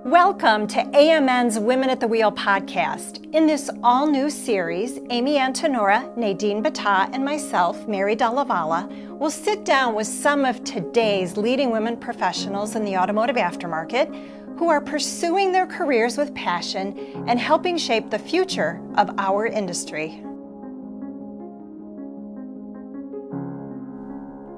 Welcome to AMN's Women at the Wheel podcast. In this all-new series, Amy Antonora, Nadine Bata, and myself, Mary Dallavala, will sit down with some of today's leading women professionals in the automotive aftermarket who are pursuing their careers with passion and helping shape the future of our industry.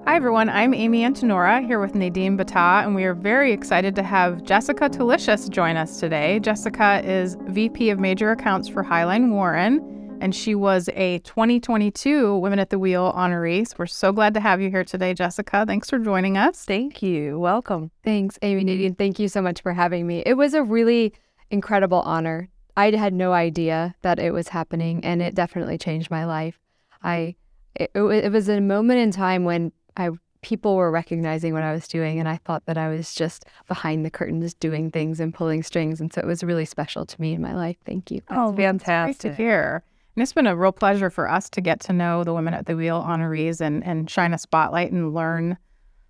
Hi everyone, I'm Amy Antonora here with Nadine Bata, and we are very excited to have Jessica Toliuszis join us today. Jessica is VP of Major Accounts for Highline Warren, and she was a 2022 Women at the Wheel honoree. So we're so glad to have you here today, Jessica. Thanks for joining us. Thank you. Welcome. Thanks, Amy. Nadine, thank you so much for having me. It was a really incredible honor. I had no idea that it was happening, and it definitely changed my life. It was a moment in time when people were recognizing what I was doing, and I thought that I was just behind the curtains doing things and pulling strings, and so it was really special to me in my life. Thank you. Oh, fantastic. Great to hear. And it's been a real pleasure for us to get to know the Women at the Wheel honorees and shine a spotlight and learn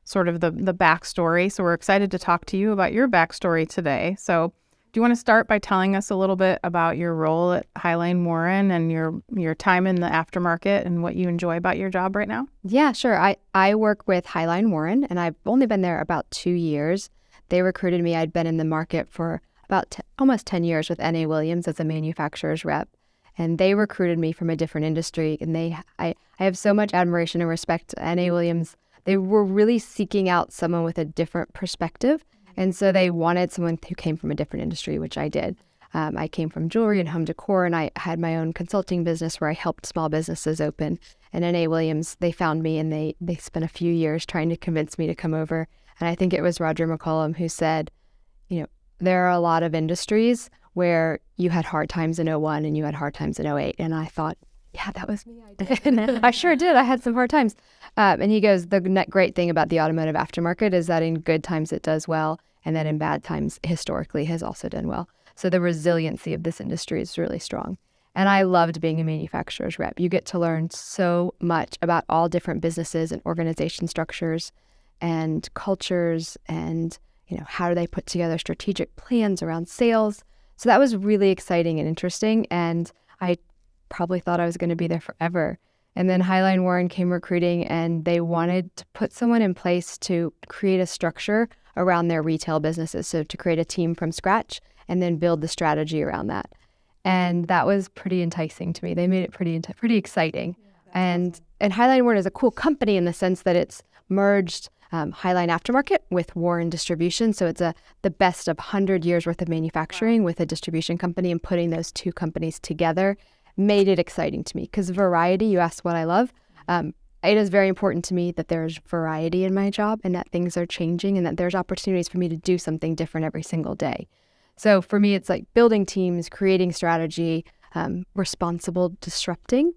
sort of the backstory. So we're excited to talk to you about your backstory today. So do you want to start by telling us a little bit about your role at Highline Warren and your time in the aftermarket and what you enjoy about your job right now? Yeah, sure. I work with Highline Warren, and I've only been there about 2 years. They recruited me. I'd been in the market for about almost 10 years with N.A. Williams as a manufacturer's rep, and they recruited me from a different industry. And I have so much admiration and respect to N.A. Williams. They were really seeking out someone with a different perspective. And so they wanted someone who came from a different industry, which I did. I came from jewelry and home decor, and I had my own consulting business where I helped small businesses open. And N.A. Williams, they found me, and they spent a few years trying to convince me to come over. And I think it was Roger McCollum who said, there are a lot of industries where you had hard times in '01 and you had hard times in '08. And I thought, yeah, that was me. I did. I sure did. I had some hard times. And he goes, the great thing about the automotive aftermarket is that in good times it does well, and that in bad times historically has also done well. So the resiliency of this industry is really strong. And I loved being a manufacturer's rep. You get to learn so much about all different businesses and organization structures and cultures and, how do they put together strategic plans around sales. So that was really exciting and interesting. And I probably thought I was going to be there forever. And then Highline Warren came recruiting, and they wanted to put someone in place to create a structure around their retail businesses. So to create a team from scratch and then build the strategy around that. And that was pretty enticing to me. They made it pretty exciting. Yeah, and Highline Warren is a cool company in the sense that it's merged Highline Aftermarket with Warren Distribution. So it's the best of 100 years worth of manufacturing with a distribution company, and putting those two companies together made it exciting to me because variety, you asked what I love. It is very important to me that there's variety in my job and that things are changing and that there's opportunities for me to do something different every single day. So for me, it's like building teams, creating strategy, responsible disrupting,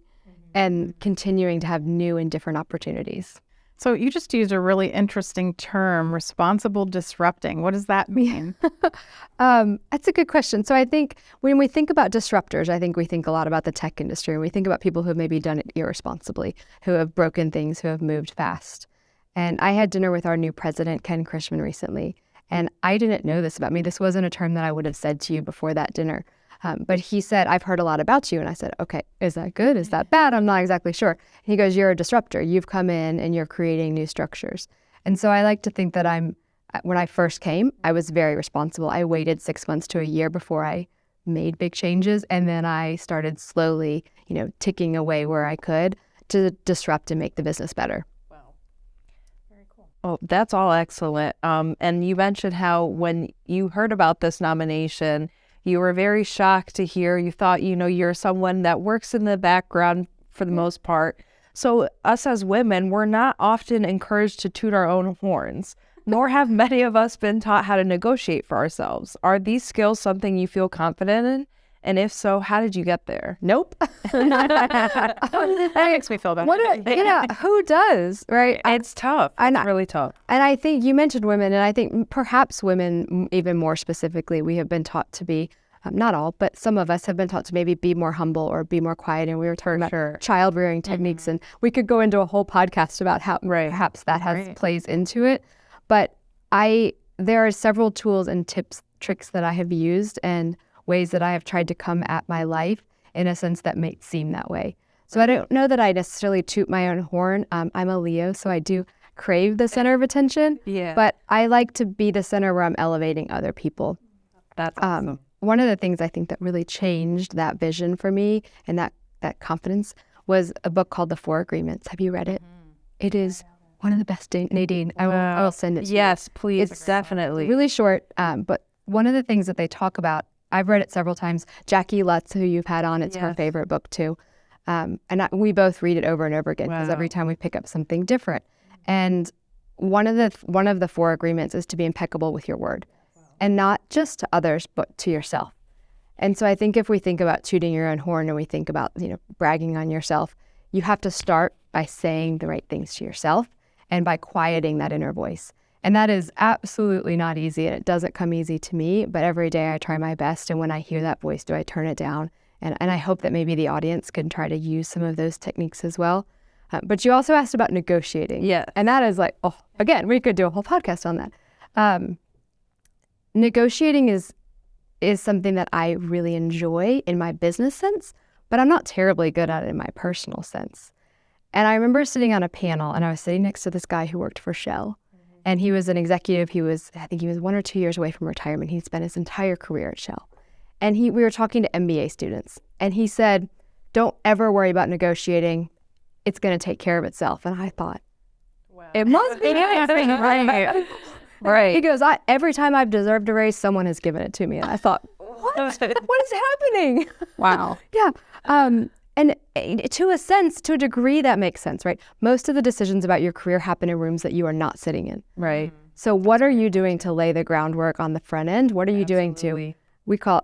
and continuing to have new and different opportunities. So you just used a really interesting term, responsible disrupting. What does that mean? That's a good question. So I think when we think about disruptors, I think we think a lot about the tech industry, and we think about people who have maybe done it irresponsibly, who have broken things, who have moved fast. And I had dinner with our new president, Ken Krishman, recently, and I didn't know this about me. This wasn't a term that I would have said to you before that dinner. But he said, I've heard a lot about you. And I said, okay, is that good? Is that bad? I'm not exactly sure. He goes, you're a disruptor. You've come in and you're creating new structures. And so I like to think that when I first came, I was very responsible. I waited 6 months to a year before I made big changes. And then I started slowly, ticking away where I could to disrupt and make the business better. Wow. Very cool. Oh, that's all excellent. And you mentioned how when you heard about this nomination, you were very shocked to hear. You thought, you're someone that works in the background for the most part. So us as women, we're not often encouraged to toot our own horns, nor have many of us been taught how to negotiate for ourselves. Are these skills something you feel confident in? And if so, how did you get there? Nope. That makes me feel better. Who does, right? It's tough. It's really tough. And I think you mentioned women, and I think perhaps women, even more specifically, we have been taught to be, not all, but some of us have been taught to maybe be more humble or be more quiet. And we were talking about child rearing techniques, and we could go into a whole podcast about how perhaps that plays into it. But there are several tools and tips, tricks that I have used and ways that I have tried to come at my life in a sense that may seem that way. So I don't know that I necessarily toot my own horn. I'm a Leo, so I do crave the center of attention. Yeah. But I like to be the center where I'm elevating other people. That's awesome. One of the things I think that really changed that vision for me and that confidence was a book called The Four Agreements. Have you read it? It is one of the best, Nadine. I will send it to you. Yes, please. It's definitely. Really short, but one of the things that they talk about, I've read it several times. Jackie Lutz, who you've had on, it's her favorite book too. We both read it over and over again because every time we pick up something different. And one of the four agreements is to be impeccable with your word, and not just to others, but to yourself. And so I think if we think about tooting your own horn and we think about, bragging on yourself, you have to start by saying the right things to yourself and by quieting that inner voice. And that is absolutely not easy, and it doesn't come easy to me, but every day I try my best. And when I hear that voice, do I turn it down? And I hope that maybe the audience can try to use some of those techniques as well. But you also asked about negotiating. Yeah. And that is again, we could do a whole podcast on that. Negotiating is something that I really enjoy in my business sense, but I'm not terribly good at it in my personal sense. And I remember sitting on a panel, and I was sitting next to this guy who worked for Shell. And he was an executive. I think he was 1 or 2 years away from retirement. He'd spent his entire career at Shell. And we were talking to MBA students, and he said, "Don't ever worry about negotiating. It's going to take care of itself." And I thought, it must be right. Right. He goes, every time I've deserved a raise, someone has given it to me. And I thought, what is happening? Wow. Yeah. And to a degree, that makes sense, right? Most of the decisions about your career happen in rooms that you are not sitting in. Right. So what are you doing to lay the groundwork on the front end? What are you doing to,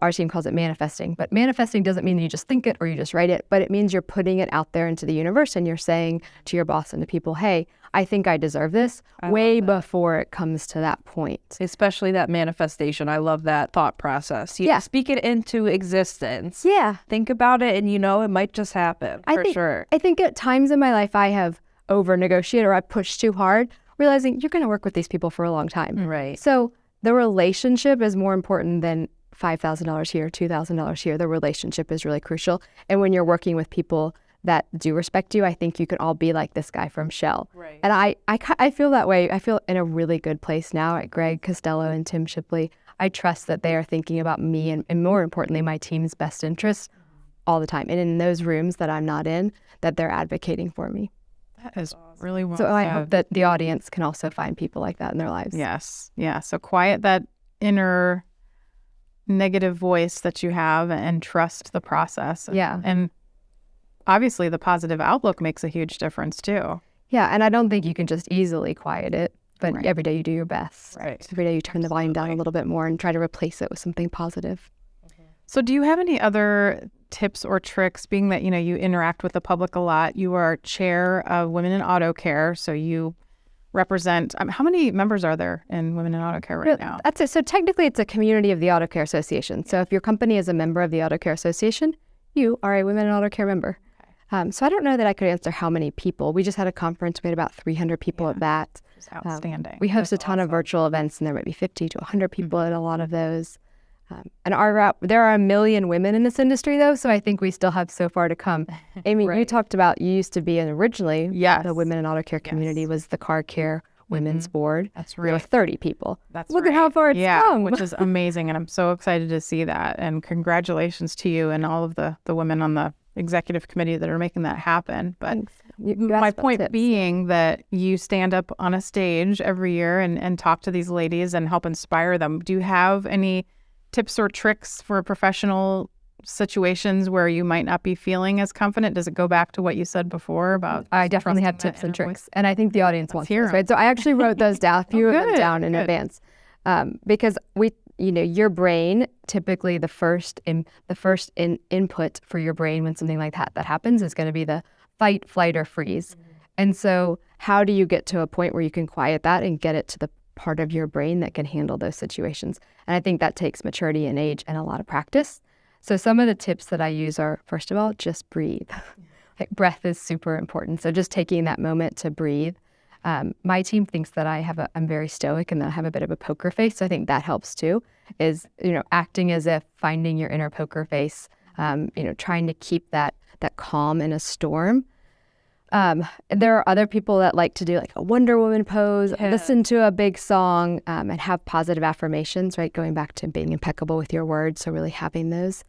our team calls it manifesting, but manifesting doesn't mean you just think it or you just write it, but it means you're putting it out there into the universe and you're saying to your boss and to people, hey, I think I deserve this way before it comes to that point. Especially that manifestation. I love that thought process. You speak it into existence. Yeah. Think about it and it might just happen sure. I think at times in my life I have over-negotiated or I pushed too hard, realizing you're going to work with these people for a long time. Right. So the relationship is more important than $5,000 here, $2,000 here. The relationship is really crucial. And when you're working with people that do respect you, I think you can all be like this guy from Shell. Right. And I feel that way. I feel in a really good place now at Greg Costello and Tim Shipley. I trust that they are thinking about me and more importantly, my team's best interests all the time. And in those rooms that I'm not in, that they're advocating for me. That is really well So said. I hope that the audience can also find people like that in their lives. Yes. Yeah. So quiet that inner negative voice that you have and trust the process. Yeah. And obviously the positive outlook makes a huge difference too. Yeah. And I don't think you can just easily quiet it, but every day you do your best. Right. Every day you turn the volume down a little bit more and try to replace it with something positive. So do you have any other tips or tricks, being that, you interact with the public a lot? You are chair of Women in Auto Care, so you represent, how many members are there in Women in Auto Care right now? That's it. So technically it's a community of the Auto Care Association. So if your company is a member of the Auto Care Association, you are a Women in Auto Care member. So I don't know that I could answer how many people. We just had a conference. We had about 300 people at that. It's outstanding. We host a ton of virtual events, and there might be 50 to 100 people at a lot of those. And there are 1 million women in this industry, though, so I think we still have so far to come. Amy, you talked about, you used to be originally, the Women in Auto Care community was the Car Care Women's Board. That's There were right. 30 people. That's Look at how far it's come. which is amazing, and I'm so excited to see that. And congratulations to you and all of the women on the executive committee that are making that happen. But You my asked about point tips. being that you stand up on a stage every year and talk to these ladies and help inspire them. Do you have any tips or tricks for professional situations where you might not be feeling as confident? Does it go back to what you said before about I definitely have trusting that tips and inner tricks, and I think the audience wants hear this, right? So I actually wrote those down, a few of them good, down in good. advance, because your brain, typically the first input for your brain when something like that happens is going to be the fight, flight, or freeze. And so how do you get to a point where you can quiet that and get it to the part of your brain that can handle those situations? And I think that takes maturity and age and a lot of practice. So some of the tips that I use are, first of all, just breathe. Like breath is super important. So just taking that moment to breathe. My team thinks that I'm very stoic and that I have a bit of a poker face. So I think that helps too, is, acting as if, finding your inner poker face, trying to keep that calm in a storm. There are other people that like to do like a Wonder Woman pose, listen to a big song, and have positive affirmations, right? Going back to being impeccable with your words. So really having those.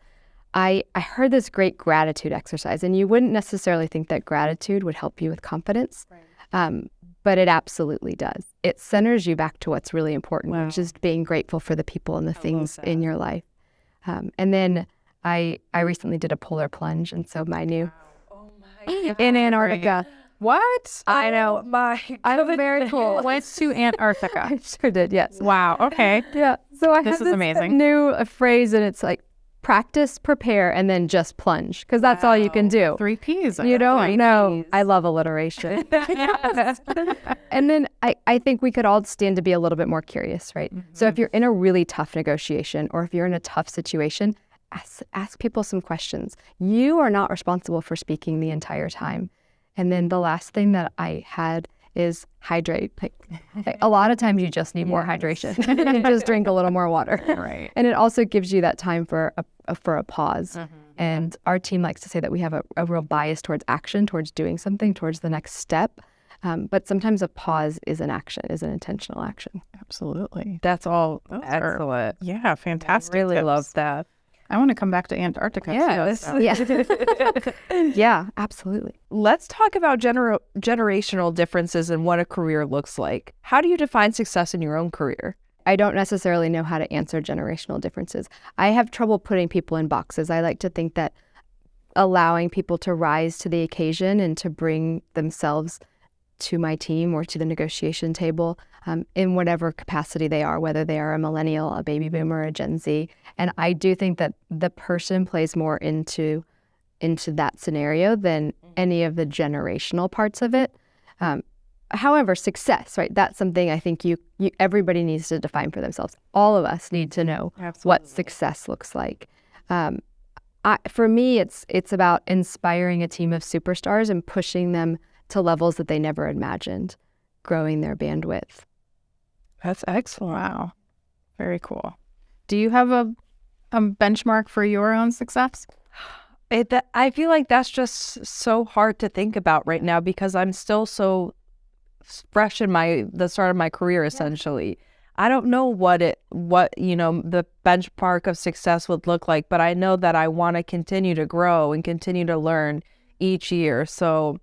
I heard this great gratitude exercise, and you wouldn't necessarily think that gratitude would help you with confidence, but it absolutely does. It centers you back to what's really important, which is being grateful for the people and the things in your life. And then I recently did a polar plunge, and so my new in Antarctica. What? I know. I'm very cool. Went to Antarctica. I sure did, yes. Wow. Okay. Yeah. So I This have is amazing. new phrase, and it's like practice, prepare, and then just plunge, because that's all you can do. 3 Ps. You don't know. I love alliteration. And then I think we could all stand to be a little bit more curious, right? So if you're in a really tough negotiation, or if you're in a tough situation, ask people some questions. You are not responsible for speaking the entire time. And then the last thing that I had is hydrate. Like a lot of times you just need more hydration. You just drink a little more water. Right. And it also gives you that time for a pause. And our team likes to say that we have a real bias towards action, towards doing something, towards the next step. But sometimes a pause is an action, is an intentional action. Absolutely. That's all Those are- excellent. Yeah, fantastic. Really tips. love that. I want to come back to Antarctica. Yeah. Yeah, absolutely. Let's talk about generational differences in what a career looks like. How do you define success in your own career? I don't necessarily know how to answer generational differences. I have trouble putting people in boxes. I like to think that allowing people to rise to the occasion and to bring themselves to my team or to the negotiation table in whatever capacity they are, whether they are a millennial, a baby boomer, a Gen Z. And I do think that the person plays more into that scenario than any of the generational parts of it. However, success, right? That's something I think everybody needs to define for themselves. All of us need to know what success looks like. For me, it's about inspiring a team of superstars and pushing them to levels that they never imagined, growing their bandwidth. That's excellent. Wow. Very cool. Do you have a benchmark for your own success? I feel like that's just so hard to think about right now because I'm still so fresh in the start of my career, essentially. I don't know what the benchmark of success would look like, but I know that I want to continue to grow and continue to learn each year. So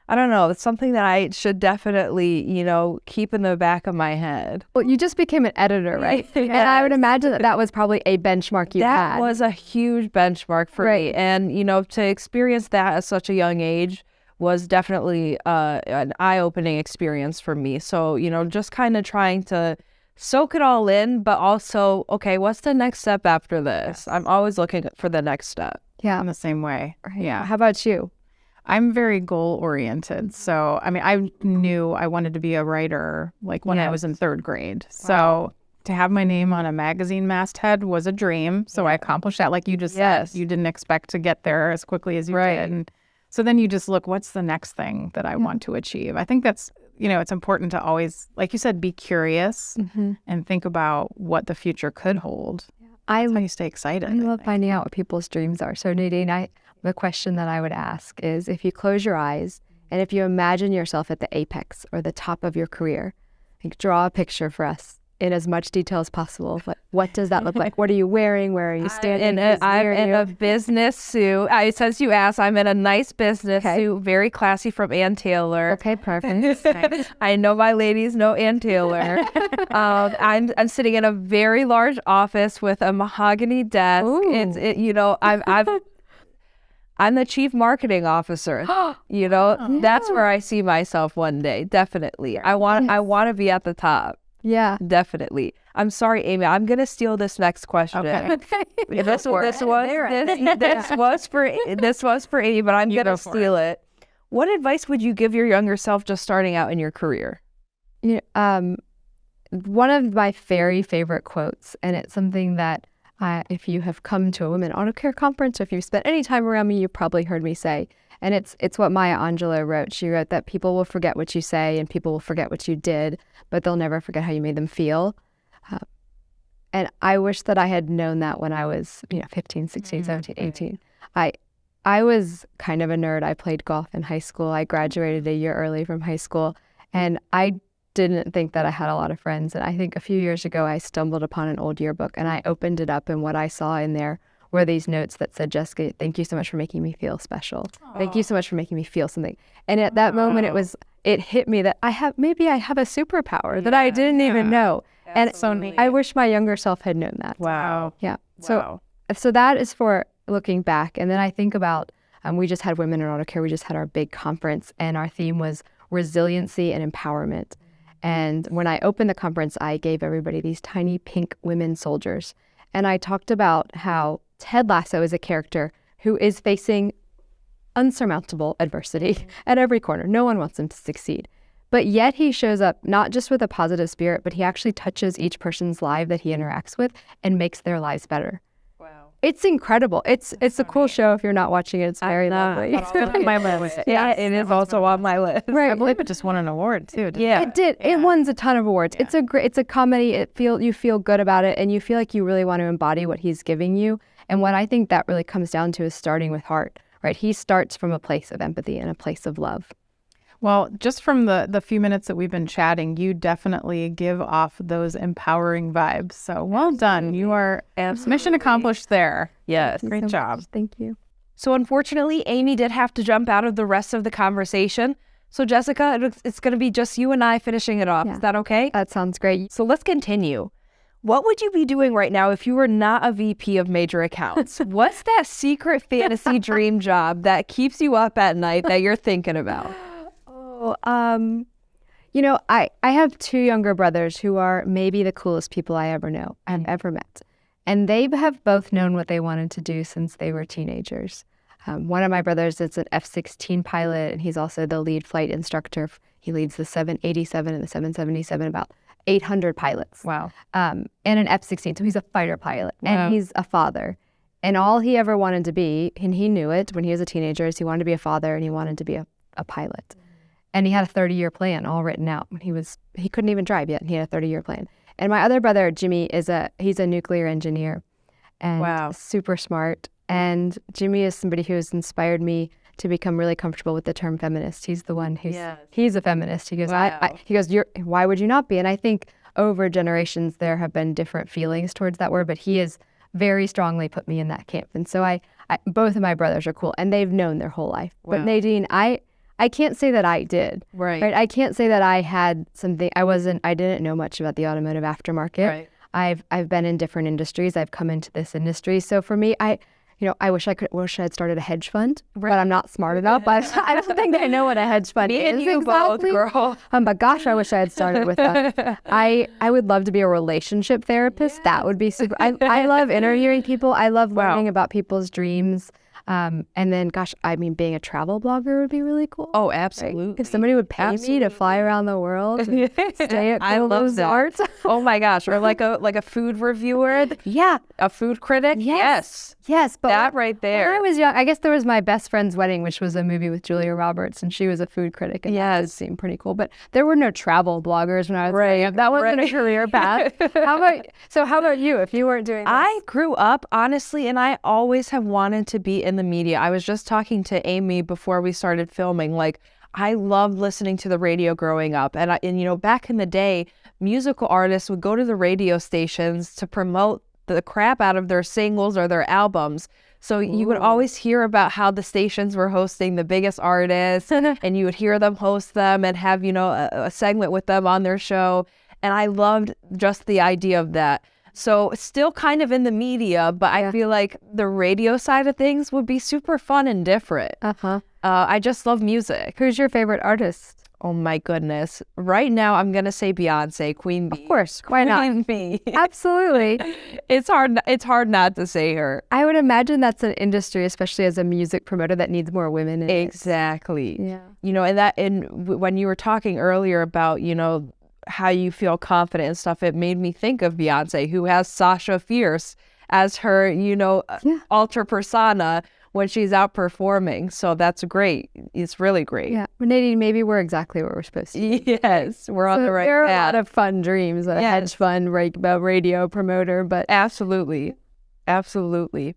I don't know. It's something that I should definitely, keep in the back of my head. Well, you just became an editor, right? Yes. And I would imagine that was probably a benchmark you had. That was a huge benchmark for me. And, to experience that at such a young age was definitely an eye-opening experience for me. So, just kind of trying to soak it all in, but also, okay, what's the next step after this? I'm always looking for the next step. Yeah. In the same way. Right. Yeah. How about you? I'm very goal-oriented. So, I knew I wanted to be a writer when I was in 3rd grade. Wow. So to have my name on a magazine masthead was a dream. So I accomplished that. Like you just said, you didn't expect to get there as quickly as you did. And so then you just look, what's the next thing that I want to achieve? I think that's, it's important to always, like you said, be curious and think about what the future could hold. That's how you stay excited. I love finding out what people's dreams are. So Nadine, the question that I would ask is, if you close your eyes and if you imagine yourself at the apex or the top of your career, draw a picture for us in as much detail as possible. What does that look like? What are you wearing? Where are you standing? I'm in a business suit. Since you asked, I'm in a nice business suit, very classy, from Ann Taylor. Okay, perfect. I know my ladies know Ann Taylor. I'm sitting in a very large office with a mahogany desk. I'm the chief marketing officer. That's where I see myself one day. Definitely. I want to be at the top. Yeah, definitely. I'm sorry, Amy. I'm gonna steal this next question. Okay. This was for Amy, but I'm gonna steal it. What advice would you give your younger self just starting out in your career? One of my very favorite quotes, and it's something that if you have come to a women auto care conference, or if you've spent any time around me, you've probably heard me say, And it's what Maya Angelou wrote. She wrote that people will forget what you say and people will forget what you did, but they'll never forget how you made them feel. And I wish that I had known that when I was, 15, 16, 17, 18. I was kind of a nerd. I played golf in high school. I graduated a year early from high school, and I didn't think that I had a lot of friends. And I think a few years ago, I stumbled upon an old yearbook, and I opened it up, and what I saw in there were these notes that said, Jessica, thank you so much for making me feel special. Thank you so much for making me feel something. And at that moment, it hit me that I have a superpower that I didn't even know. And so neat. I wish my younger self had known that. Wow. Yeah. Wow. So that is for looking back. And then I think about, we just had Women in Auto Care. We just had our big conference, and our theme was resiliency and empowerment. And when I opened the conference, I gave everybody these tiny pink women soldiers. And I talked about how Ted Lasso is a character who is facing unsurmountable adversity at every corner. No one wants him to succeed. But yet he shows up not just with a positive spirit, but he actually touches each person's life that he interacts with and makes their lives better. Wow. It's incredible. It's a cool show if you're not watching it. It's very lovely. It's on my list. Yeah, it is also on my list. Right. I believe it just won an award too. Yeah. It did. It won a ton of awards. Yeah. It's a comedy. You feel good about it, and you feel like you really want to embody what he's giving you. And what I think that really comes down to is starting with heart, right? He starts from a place of empathy and a place of love. Well, just from the few minutes that we've been chatting, you definitely give off those empowering vibes. So well done. You are mission accomplished there. Yes. Great job. Thank you. So unfortunately, Amy did have to jump out of the rest of the conversation. So Jessica, it's going to be just you and I finishing it off. Yeah. Is that okay? That sounds great. So let's continue. What would you be doing right now if you were not a VP of major accounts? What's that secret fantasy dream job that keeps you up at night that you're thinking about? I have two younger brothers who are maybe the coolest people I ever met. And they have both known what they wanted to do since they were teenagers. One of my brothers is an F-16 pilot, and he's also the lead flight instructor. He leads the 787 and the 777, about 800 pilots. Wow. And an F-16, so he's a fighter pilot. Wow. And he's a father. And all he ever wanted to be, and he knew it when he was a teenager, is he wanted to be a father and he wanted to be a pilot. And he had a 30-year plan all written out when he couldn't even drive yet, and he had a 30-year plan. And my other brother, Jimmy, he's a nuclear engineer and super smart. And Jimmy is somebody who has inspired me to become really comfortable with the term feminist. He's the one he's a feminist. He goes, why would you not be? And I think over generations there have been different feelings towards that word, but he has very strongly put me in that camp. And so I both of my brothers are cool, and they've known their whole life. Wow. But Nadine, I can't say that I did. Right. I can't say that I had something. I didn't know much about the automotive aftermarket. Right. I've been in different industries. I've come into this industry. So for me, I wish I had started a hedge fund, but I'm not smart enough. I don't think I know what a hedge fund is. Me and you both, girl. But gosh, I wish I had started with that. I would love to be a relationship therapist. Yeah. That would be super. I love interviewing people. I love learning about people's dreams. And then, gosh, being a travel blogger would be really cool. Oh, absolutely. Right? If somebody would pay me to fly around the world and stay at cool resorts. Oh my gosh, or like a food reviewer. Yeah. A food critic. Yes. But that right there. When I was young, I guess there was My Best Friend's Wedding, which was a movie with Julia Roberts, and she was a food critic. And that did seem pretty cool. But there were no travel bloggers when I was growing up. That wasn't a career path. How about you, if you weren't doing this? I grew up, honestly, and I always have wanted to be in the media. I was just talking to Amy before we started filming. Like, I loved listening to the radio growing up. And back in the day, musical artists would go to the radio stations to promote the crap out of their singles or their albums. So you would always hear about how the stations were hosting the biggest artists and you would hear them host them and have, a segment with them on their show. And I loved just the idea of that. So still kind of in the media, but I feel like the radio side of things would be super fun and different. I just love music. Who's your favorite artist? Oh my goodness. Right now, I'm going to say Beyonce, Queen Bee. Of course. Why not? Queen Bee. Absolutely. It's hard not to say her. I would imagine that's an industry, especially as a music promoter, that needs more women in it. Exactly. Yeah. When you were talking earlier about, how you feel confident and stuff, it made me think of Beyonce, who has Sasha Fierce as her, alter persona, when she's out performing. So that's great. It's really great. Yeah. Well, Nadine, maybe we're exactly what we're supposed to be. Yes, we're on the right There are a path. lot of fun dreams, a hedge fund, radio promoter, but Absolutely. Absolutely.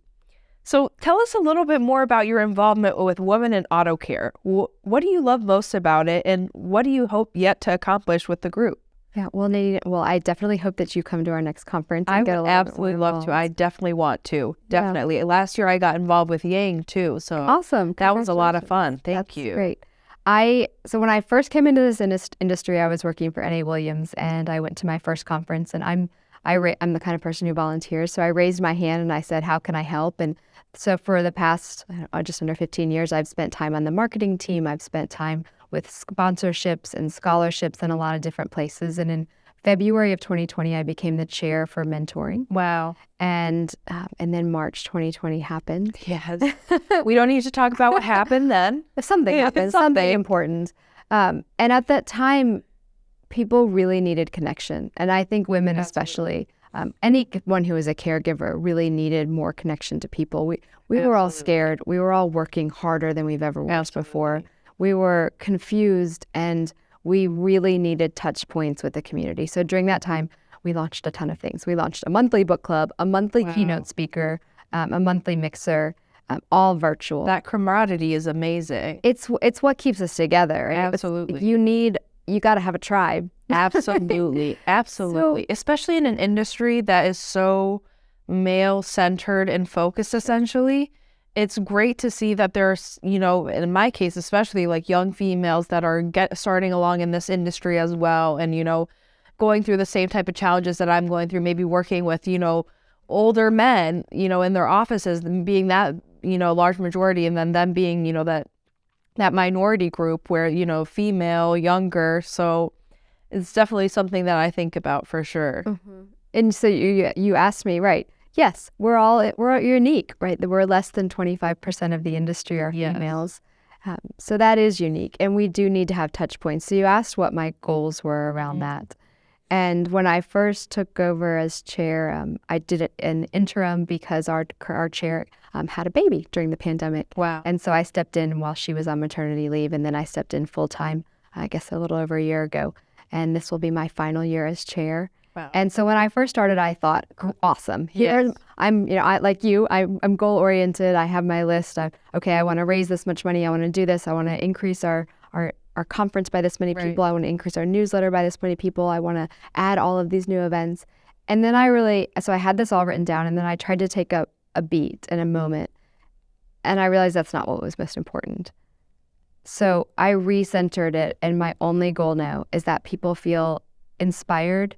So tell us a little bit more about your involvement with Women in Auto Care. What do you love most about it, and what do you hope yet to accomplish with the group? yeah, well, Nadine, I definitely hope that you come to our next conference. And I get a would little bit absolutely more love to. involved. I definitely want to. Definitely. Last year I got involved with Yang too. So Awesome. that was a lot of Congratulations. fun. Thank That's you. Great. So when I first came into this industry, I was working for N.A. Williams, and I went to my first conference, and I'm the kind of person who volunteers. So I raised my hand and I said, how can I help? And so for the past just under 15 years, I've spent time on the marketing team. I've spent time with sponsorships and scholarships in a lot of different places. And in February of 2020, I became the chair for mentoring. Wow. And then March 2020 happened. Yes. We don't need to talk about what happened then. Something happened, something important. And at that time, people really needed connection. And I think women especially, anyone who is a caregiver really needed more connection to people. We were all scared. We were all working harder than we've ever worked before. We were confused, and we really needed touch points with the community. So during that time, we launched a ton of things. We launched a monthly book club, a monthly keynote speaker, a monthly mixer, all virtual. That camaraderie is amazing. It's what keeps us together. Right? Absolutely. You got to have a tribe. Absolutely. Absolutely. Especially in an industry that is so male-centered and focused, essentially. It's great to see that there's, in my case, especially like young females that are starting along in this industry as well. And, going through the same type of challenges that I'm going through, maybe working with, older men, in their offices, and being that, large majority, and then them being, that minority group where, female, younger. So it's definitely something that I think about for sure. Mm-hmm. And so you asked me, right? Yes, we're unique, right? We're less than 25% of the industry are females. So that is unique. And we do need to have touch points. So you asked what my goals were around that. And when I first took over as chair, I did it in interim because our chair had a baby during the pandemic. Wow. And so I stepped in while she was on maternity leave, and then I stepped in full time, I guess a little over a year ago. And this will be my final year as chair. Wow. And so when I first started, I thought, awesome. I'm like you, I'm goal oriented. I have my list. I want to raise this much money. I want to do this. I want to increase our conference by this many people. I want to increase our newsletter by this many people. I want to add all of these new events. And then so I had this all written down, and then I tried to take a beat and a moment. And I realized that's not what was most important. So I recentered it, and my only goal now is that people feel inspired,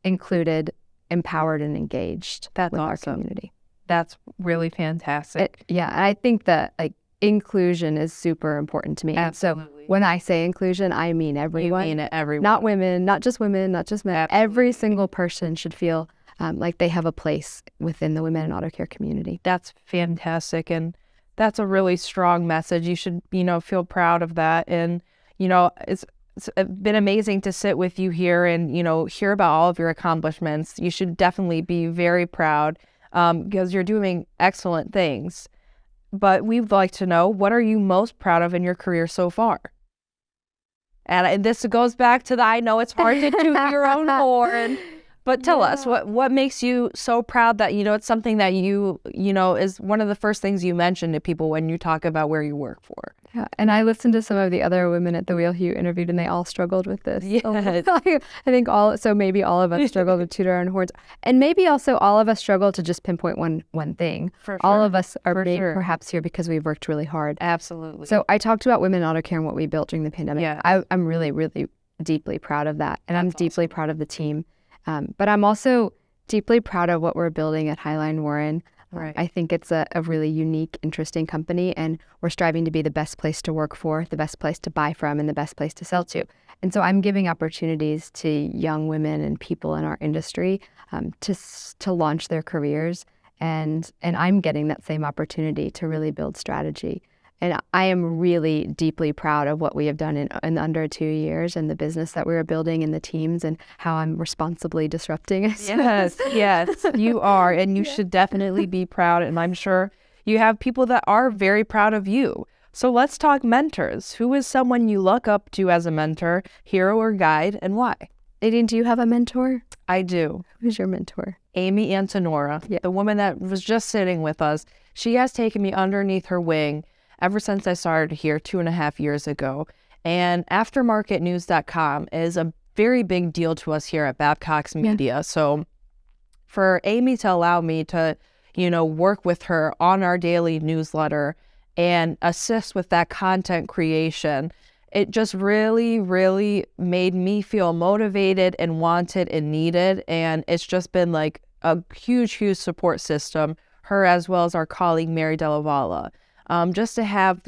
included, empowered, and engaged with our community. That's really fantastic. And I think that inclusion is super important to me. Absolutely. And so when I say inclusion, I mean everyone. You mean it, everyone. Not women, not just men. Absolutely. Every single person should feel like they have a place within the women in auto care community. That's fantastic. And that's a really strong message. You should, feel proud of that. And, it's been amazing to sit with you here and, hear about all of your accomplishments. You should definitely be very proud because you're doing excellent things. But we'd like to know, what are you most proud of in your career so far? And this goes back to I know it's hard to do your own horn, but tell us, what makes you so proud that, it's something that is one of the first things you mention to people when you talk about where you work for. Yeah, and I listened to some of the other women at the wheel who you interviewed, and they all struggled with this. Yes. I think maybe all of us struggled to toot our own horns, and maybe also all of us struggle to just pinpoint one thing. For sure. All of us are perhaps here because we've worked really hard. Absolutely. So I talked about women in auto care and what we built during the pandemic. Yeah. I'm really, really deeply proud of that, and I'm deeply proud of the team. But I'm also deeply proud of what we're building at Highline Warren. Right. I think it's a really unique, interesting company, and we're striving to be the best place to work for, the best place to buy from, and the best place to sell to. And so I'm giving opportunities to young women and people in our industry to launch their careers, and I'm getting that same opportunity to really build strategy. And I am really deeply proud of what we have done in under 2 years, and the business that we are building and the teams, and how I'm responsibly disrupting. Yes, you are. And you should definitely be proud. And I'm sure, You have people that are very proud of you. So let's talk mentors. Who is someone you look up to as a mentor, hero, or guide, and why? Nadine, do you have a mentor? I do. Who's your mentor? Amy Antonora, the woman that was just sitting with us. She has taken me underneath her wing ever since I started here 2.5 years ago. And aftermarketnews.com is a very big deal to us here at Babcock's Media. So for Amy to allow me to, work with her on our daily newsletter and assist with that content creation, it just really, really made me feel motivated and wanted and needed. And it's just been like a huge, huge support system, her as well as our colleague, Mary Delavala. Just to have,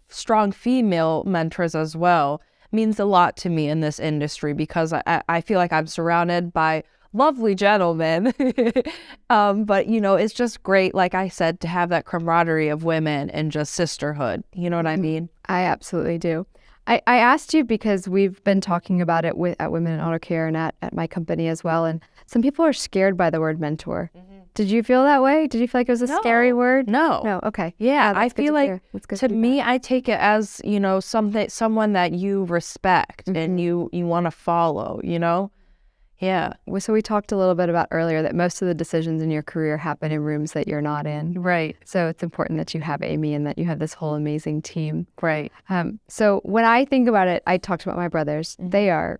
strong female mentors as well means a lot to me in this industry, because I feel like I'm surrounded by lovely gentlemen. But, it's just great, like I said, to have that camaraderie of women and just sisterhood. You know what I mean? I absolutely do. I asked you because we've been talking about it at Women in Auto Care and at my company as well. And some people are scared by the word mentor. Did you feel that way? Did you feel like it was a scary word? No. Okay. Yeah, I feel like to me, that. I take it as, someone that you respect and you want to follow, Yeah. So we talked a little bit about earlier that most of the decisions in your career happen in rooms that you're not in. Right. So it's important that you have Amy and that you have this whole amazing team. Right. So when I think about it, I talked about my brothers. They are,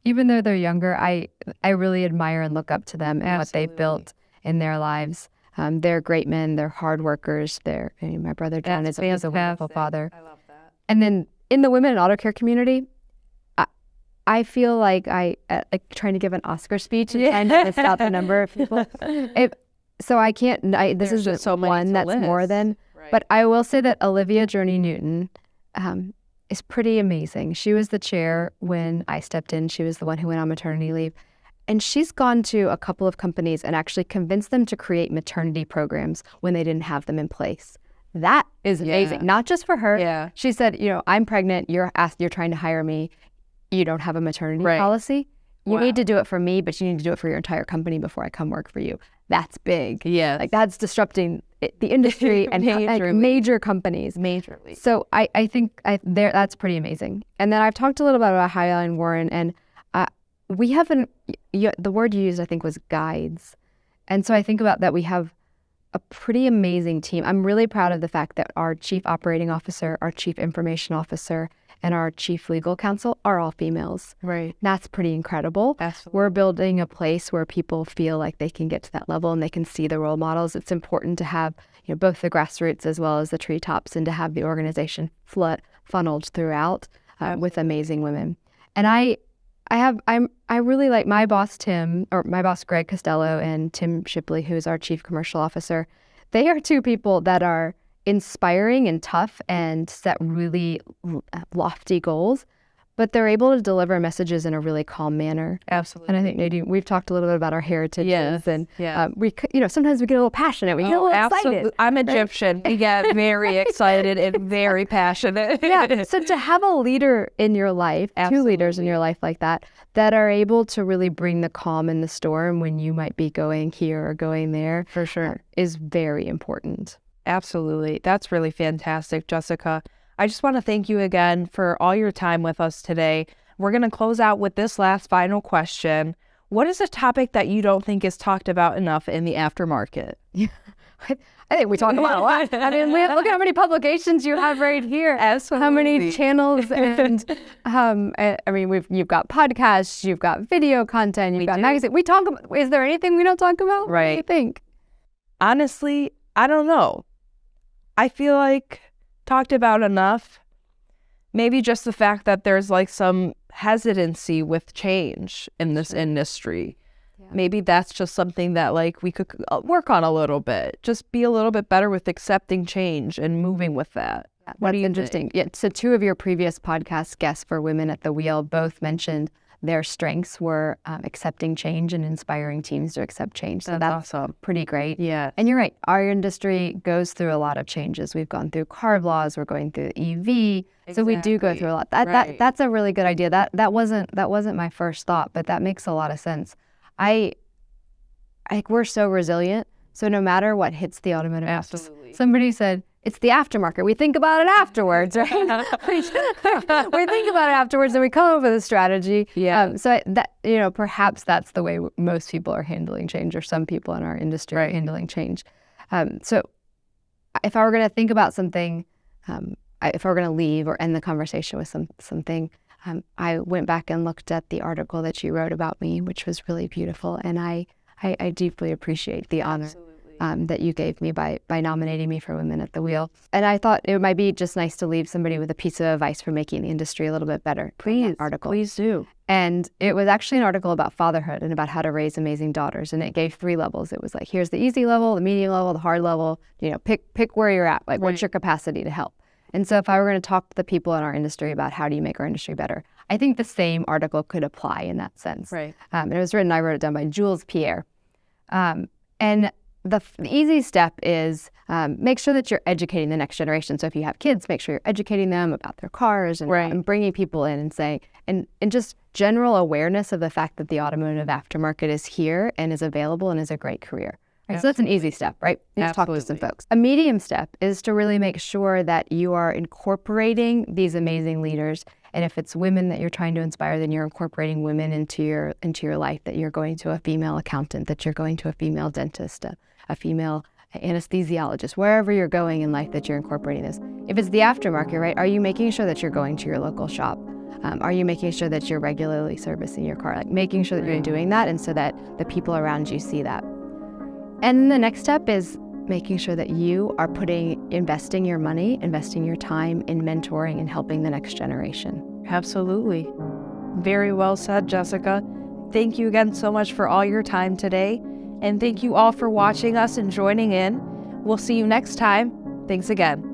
even though they're younger, I really admire and look up to them and what they've built in their lives. They're great men. They're hard workers. My brother John is a wonderful father. I love that. And then in the Women in Auto Care community, I feel like like trying to give an Oscar speech and trying to list out the number of people. So I can't. This is just so one that's list. more than. Right. But I will say that Olivia Journey Newton is pretty amazing. She was the chair when I stepped in. She was the one who went on maternity leave. And she's gone to a couple of companies and actually convinced them to create maternity programs when they didn't have them in place. That is amazing. Not just for her. Yeah. She said, I'm pregnant. You're trying to hire me. You don't have a maternity policy. You need to do it for me, but you need to do it for your entire company before I come work for you. That's big. Yeah. Like that's disrupting the industry and major companies. Majorly. So I think that's pretty amazing. And then I've talked a little bit about Highline Warren, and we haven't, the word you used I think was guides. And so I think about that we have a pretty amazing team. I'm really proud of the fact that our chief operating officer, our chief information officer, and our chief legal counsel are all females. Right. That's pretty incredible. Absolutely. We're building a place where people feel like they can get to that level and they can see the role models. It's important to have both the grassroots as well as the treetops, and to have the organization funneled throughout with amazing women. And I really like my boss Greg Costello and Tim Shipley, who is our chief commercial officer. They are two people that are inspiring and tough and set really lofty goals, but they're able to deliver messages in a really calm manner. Absolutely. And I think, Nadine, we've talked a little bit about our heritages, and we, sometimes we get a little passionate. We get a little excited. I'm Egyptian. We get very excited and very passionate. So to have a leader in your life, two leaders in your life like that are able to really bring the calm in the storm when you might be going here or going there, For sure. is very important. Absolutely. That's really fantastic, Jessica. I just want to thank you again for all your time with us today. We're going to close out with this last final question. What is a topic that you don't think is talked about enough in the aftermarket? I think we talk about a lot. I mean, look at how many publications you have right here. Absolutely. How many channels, and you've got podcasts, you've got video content, you've got magazines. We talk about. Is there anything we don't talk about? Right. What do you think? Honestly, I don't know. I feel like talked about enough. Maybe just the fact that there's like some hesitancy with change in this industry. Yeah. Maybe that's just something that like we could work on a little bit. Just be a little bit better with accepting change and moving with that. That's interesting. Yeah. So two of your previous podcast guests for Women at the Wheel both mentioned their strengths were accepting change and inspiring teams to accept change. So that's awesome. Pretty great. Yeah. And you're right. Our industry goes through a lot of changes. We've gone through carb laws. We're going through EV. Exactly. So we do go through a lot. That's a really good idea. That wasn't my first thought, but that makes a lot of sense. I think we're so resilient So no matter what hits the automotive industry, Absolutely. somebody said, it's the aftermarket. We think about it afterwards, right? we think about it afterwards and we come up with a strategy. Yeah. So that, perhaps that's the way most people are handling change, or some people in our industry are handling change. So if I were going to think about something, if I were going to leave or end the conversation with something, I went back and looked at the article that you wrote about me, which was really beautiful. And I deeply appreciate the honor that you gave me by nominating me for Women at the Wheel. And I thought it might be just nice to leave somebody with a piece of advice for making the industry a little bit better. Please do. And it was actually an article about fatherhood and about how to raise amazing daughters. And it gave 3 levels. It was like, here's the easy level, the medium level, the hard level. Pick where you're at. Like, what's your capacity to help? And so if I were going to talk to the people in our industry about how do you make our industry better, I think the same article could apply in that sense. Right. And it was written, I wrote it down by Jules Pierre. And the easy step is make sure that you're educating the next generation. So if you have kids, make sure you're educating them about their cars and bringing people in and saying, and just general awareness of the fact that the automotive aftermarket is here and is available and is a great career. Right? So that's an easy step, right? You just talk to some folks. A medium step is to really make sure that you are incorporating these amazing leaders. And if it's women that you're trying to inspire, then you're incorporating women into your life, that you're going to a female accountant, that you're going to a female dentist, a female anesthesiologist, wherever you're going in life, that you're incorporating this. If it's the aftermarket, right, are you making sure that you're going to your local shop? Are you making sure that you're regularly servicing your car? Like, making sure that you're doing that, and so that the people around you see that. And the next step is making sure that you are investing your money, investing your time in mentoring and helping the next generation. Absolutely. Very well said, Jessica. Thank you again so much for all your time today. And thank you all for watching us and joining in. We'll see you next time. Thanks again.